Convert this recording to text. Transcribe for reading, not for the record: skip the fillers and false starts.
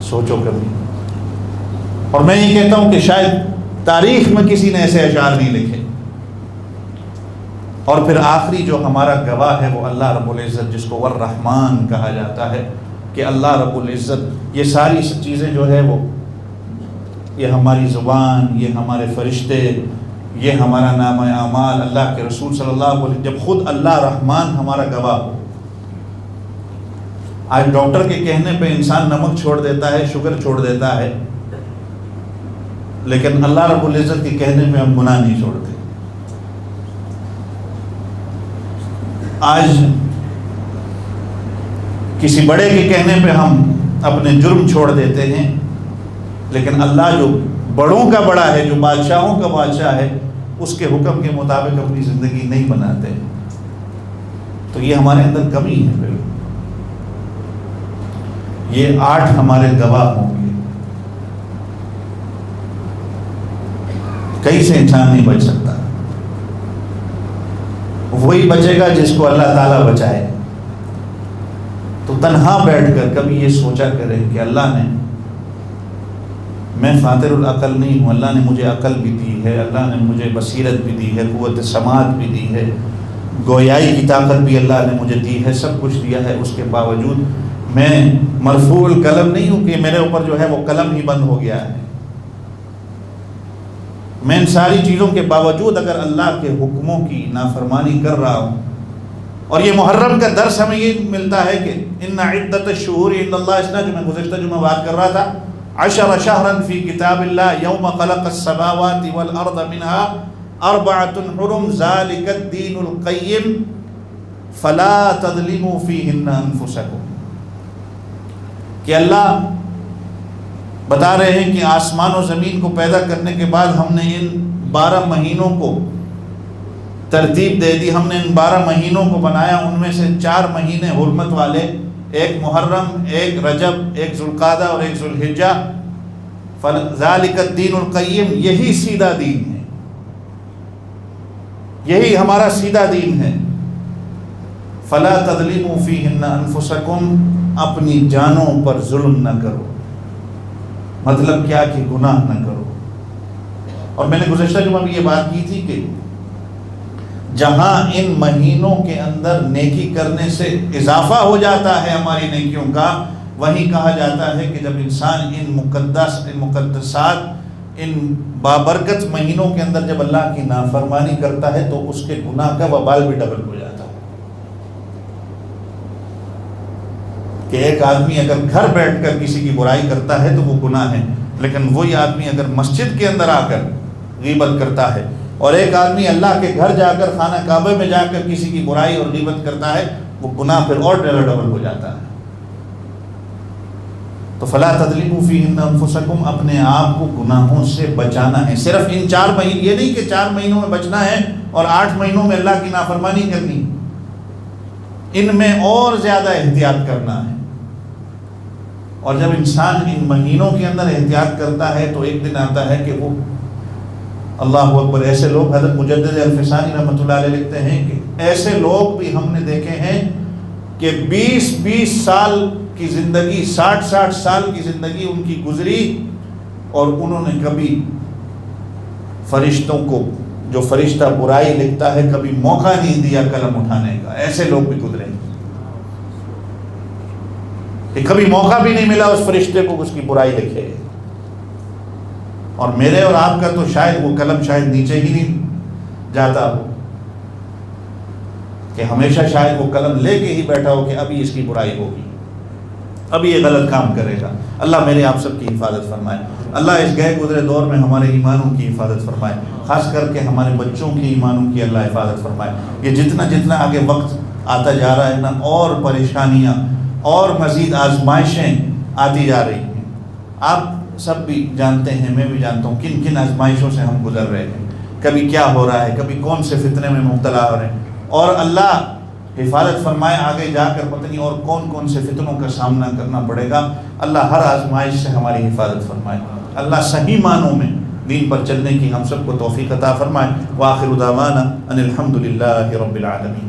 سوچو کبھی. اور میں یہ کہتا ہوں کہ شاید تاریخ میں کسی نے ایسے اشعار نہیں لکھے. اور پھر آخری جو ہمارا گواہ ہے وہ اللہ رب العزت، جس کو والرحمن کہا جاتا ہے، کہ اللہ رب العزت یہ ساری چیزیں جو ہے وہ، یہ ہماری زبان، یہ ہمارے فرشتے، یہ ہمارا نامہ اعمال، اللہ کے رسول صلی اللہ علیہ وسلم، جب خود اللہ رحمان ہمارا گواہ ہو. آج ڈاکٹر کے کہنے پہ انسان نمک چھوڑ دیتا ہے، شوگر چھوڑ دیتا ہے، لیکن اللہ رب العزت کے کہنے پہ ہم گناہ نہیں چھوڑتے. آج کسی بڑے کے کہنے پہ ہم اپنے جرم چھوڑ دیتے ہیں، لیکن اللہ جو بڑوں کا بڑا ہے، جو بادشاہوں کا بادشاہ ہے، اس کے حکم کے مطابق اپنی زندگی نہیں بناتے. تو یہ ہمارے اندر کمی ہے. پھر یہ 8 ہمارے گواہ ہوں گے. کہیں سے انسان نہیں بچ سکتا. وہی بچے گا جس کو اللہ تعالیٰ بچائے. تو تنہا بیٹھ کر کبھی یہ سوچا کرے کہ اللہ نے، میں فاطر العقل نہیں ہوں، اللہ نے مجھے عقل بھی دی ہے، اللہ نے مجھے بصیرت بھی دی ہے، قوت سماعت بھی دی ہے، گویائی کی طاقت بھی اللہ نے مجھے دی ہے، سب کچھ دیا ہے. اس کے باوجود میں مرفوع القلم نہیں ہوں کہ میرے اوپر جو ہے وہ قلم ہی بند ہو گیا ہے. میں ان ساری چیزوں کے باوجود اگر اللہ کے حکموں کی نافرمانی کر رہا ہوں. اور یہ محرم کا درس ہمیں یہ ملتا ہے کہ ان عدت الشہور عند اللہ، اس جو میں گزشتہ جمعہ بات کر رہا تھا، 10 شہرا فی کتاب اللہ یوم خلق السماوات والارض منها 4 حرم ذلک الدین القیم فلا تظلموا فیہن انفسکم. کہ اللہ بتا رہے ہیں کہ آسمان و زمین کو پیدا کرنے کے بعد ہم نے ان 12 مہینوں کو ترتیب دے دی. ہم نے ان 12 مہینوں کو بنایا، ان میں سے 4 مہینے حرمت والے، ایک محرم، ایک رجب، ایک ذوالقعدہ اور ایک ذوالحجہ. ذالک الدین القیم، یہی سیدھا دین ہے، یہی ہمارا سیدھا دین ہے. فلا تظلموا فیہن انفسکم، اپنی جانوں پر ظلم نہ کرو. مطلب کیا کہ گناہ نہ کرو. اور میں نے گزشتہ جمعہ میں یہ بات کی تھی کہ جہاں ان مہینوں کے اندر نیکی کرنے سے اضافہ ہو جاتا ہے ہماری نیکیوں کا، وہیں کہا جاتا ہے کہ جب انسان ان مقدسات، ان بابرکت مہینوں کے اندر جب اللہ کی نافرمانی کرتا ہے تو اس کے گناہ کا وبال بھی ڈبل ہو جاتا ہے. کہ ایک آدمی اگر گھر بیٹھ کر کسی کی برائی کرتا ہے تو وہ گناہ ہے، لیکن وہی آدمی اگر مسجد کے اندر آ کر غیبت کرتا ہے، اور ایک آدمی اللہ کے گھر جا کر، خانہ کعبہ میں جا کر کسی کی برائی اور غیبت کرتا ہے، وہ گناہ پھر اور ڈبل ہو جاتا ہے. تو فلا تظلموا فیہن انفسکم، اپنے آپ کو گناہوں سے بچانا ہے. صرف ان 4 مہینے، یہ نہیں کہ 4 مہینوں میں بچنا ہے اور 8 مہینوں میں اللہ کی نافرمانی کرنی. ان میں اور زیادہ احتیاط کرنا ہے. اور جب انسان ان مہینوں کے اندر احتیاط کرتا ہے تو ایک دن آتا ہے کہ وہ، اللہ اکبر، ایسے لوگ، حضرت مجدد الفسانی رحمۃ اللہ علیہ لکھتے ہیں کہ ایسے لوگ بھی ہم نے دیکھے ہیں کہ 20 سال کی زندگی، 60 سال کی زندگی ان کی گزری، اور انہوں نے کبھی فرشتوں کو، جو فرشتہ برائی لکھتا ہے، کبھی موقع نہیں دیا قلم اٹھانے کا. ایسے لوگ بھی گزرے کہ کبھی موقع بھی نہیں ملا اس فرشتے کو اس کی برائی لکھے. اور میرے اور آپ کا تو شاید وہ قلم شاید نیچے ہی نہیں جاتا ہو، کہ ہمیشہ شاید وہ قلم لے کے ہی بیٹھا ہو کہ ابھی اس کی برائی ہوگی، ابھی یہ غلط کام کرے گا. اللہ میرے آپ سب کی حفاظت فرمائے. اللہ اس گئے گزرے دور میں ہمارے ایمانوں کی حفاظت فرمائے، خاص کر کے ہمارے بچوں کی ایمانوں کی اللہ حفاظت فرمائے. یہ جتنا آگے وقت آتا جا رہا ہے نا، اور پریشانیاں اور مزید آزمائشیں آتی جا رہی ہیں. آپ سب بھی جانتے ہیں، میں بھی جانتا ہوں کن کن آزمائشوں سے ہم گزر رہے ہیں. کبھی کیا ہو رہا ہے، کبھی کون سے فتنے میں مبتلا ہو رہے ہیں، اور اللہ حفاظت فرمائے آگے جا کر پتہ نہیں اور کون سے فتنوں کا سامنا کرنا پڑے گا. اللہ ہر آزمائش سے ہماری حفاظت فرمائے. اللہ صحیح معنوں میں دین پر چلنے کی ہم سب کو توفیق عطا فرمائے. وآخر دعوانا ان الحمد للہ رب العالمین.